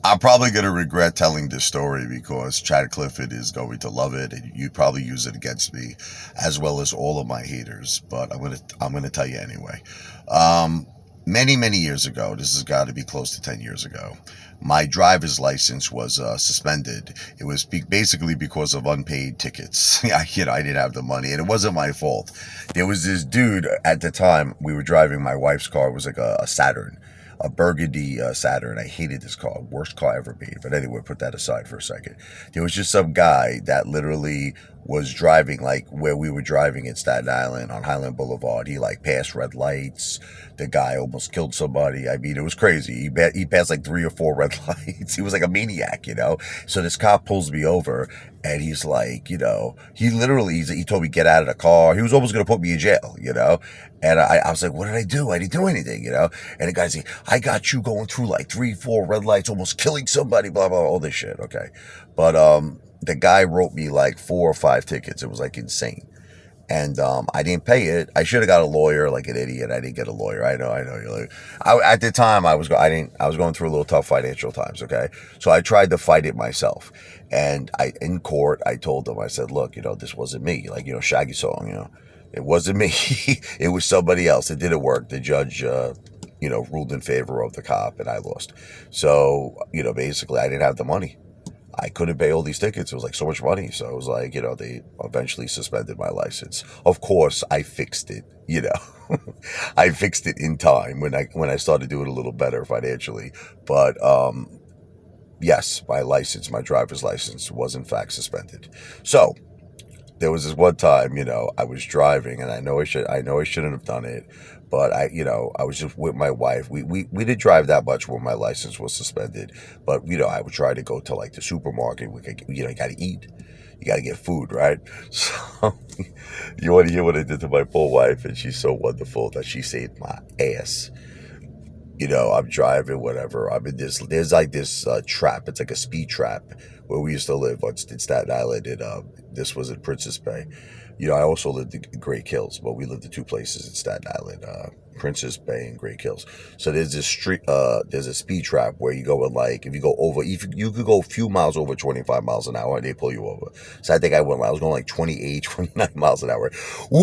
I'm probably going to regret telling this story because Chad Clifford is going to love it, and you'd probably use it against me, as well as all of my haters. But I'm gonna tell you anyway. Um, many years ago, this has got to be close to 10 years ago. My driver's license was suspended. It was basically because of unpaid tickets. I didn't have the money, and it wasn't my fault. There was this dude at the time. We were driving my wife's car. It was like a Saturn, a burgundy Saturn. I hated this car, worst car ever made. But anyway, put that aside for a second. There was just some guy that literally was driving like where we were driving in Staten Island on Highland Boulevard. He like passed red lights. The guy almost killed somebody. I mean, it was crazy. He passed like 3 or 4 red lights. He was like a maniac. So this cop pulls me over, and he's like, he literally, he told me get out of the car. He was almost going to put me in jail. And I was like, what did I do? I didn't do anything. And the guy's like, I got you going through like 3, 4 red lights, almost killing somebody, blah, blah, all this shit. Okay. But, the guy wrote me like 4 or 5 tickets. It was like insane. And I didn't pay it. I should have got a lawyer like an idiot. I didn't get a lawyer. I know. At the time, I was going through a little tough financial times. Okay, so I tried to fight it myself. And in court, I told them, I said, look, this wasn't me. Like, Shaggy song, it wasn't me. It was somebody else. It didn't work. The judge, ruled in favor of the cop, and I lost. So, basically, I didn't have the money. I couldn't pay all these tickets. It was like so much money. So it was like, they eventually suspended my license. Of course, I fixed it. I fixed it in time when I started doing a little better financially. But yes, my driver's license was in fact suspended. So there was this one time, I was driving, and I know I shouldn't have done it, but I was just with my wife. We didn't drive that much when my license was suspended, but I would try to go to like the supermarket. You got to eat, you got to get food, right? So you want to hear what I did to my poor wife, and she's so wonderful that she saved my ass. I'm driving, whatever. There's like this trap. It's like a speed trap where we used to live in Staten Island. And this was in Princess Bay. I also lived in Great Kills, but we lived in 2 places in Staten Island, Princess Bay and Great Kills. So there's this street, there's a speed trap where you go in like, if you could go a few miles over 25 miles an hour, and they pull you over. So I think I was going like 28, 29 miles an hour. Woo!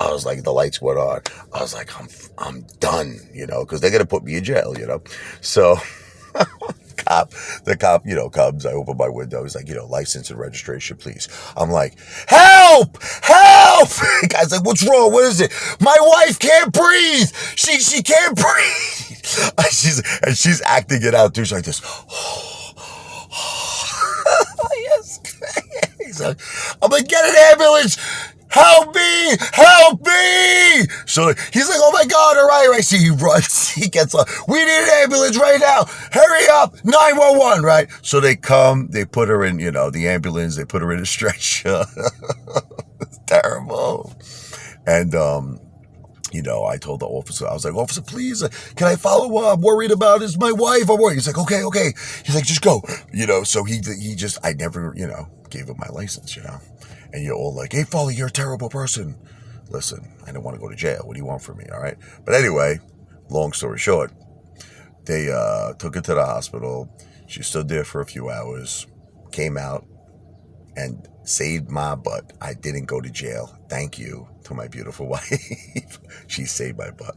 I was like, the lights went on. I was like, I'm done, because they're gonna put me in jail. So the cop, comes. I open my window. He's like, license and registration, please. I'm like, help! The guy's like, what's wrong? What is it? My wife can't breathe. She can't breathe. She's acting it out too. She's like this. Yes. I'm like, get an ambulance. Help me! Help me! So he's like, oh my God, all right. See, he runs, he gets up. We need an ambulance right now. Hurry up, 911, right? So they come, they put her in, the ambulance, they put her in a stretcher. It's terrible. And, I told the officer, I was like, officer, please, can I follow up? I'm worried about is my wife. I'm worried. He's like, okay. He's like, just go. So he just, I never, gave him my license, And you're all like, hey, Foley, you're a terrible person. Listen, I didn't want to go to jail. What do you want from me, all right? But anyway, long story short, they took her to the hospital. She stood there for a few hours, came out, and saved my butt. I didn't go to jail. Thank you to my beautiful wife. She saved my butt.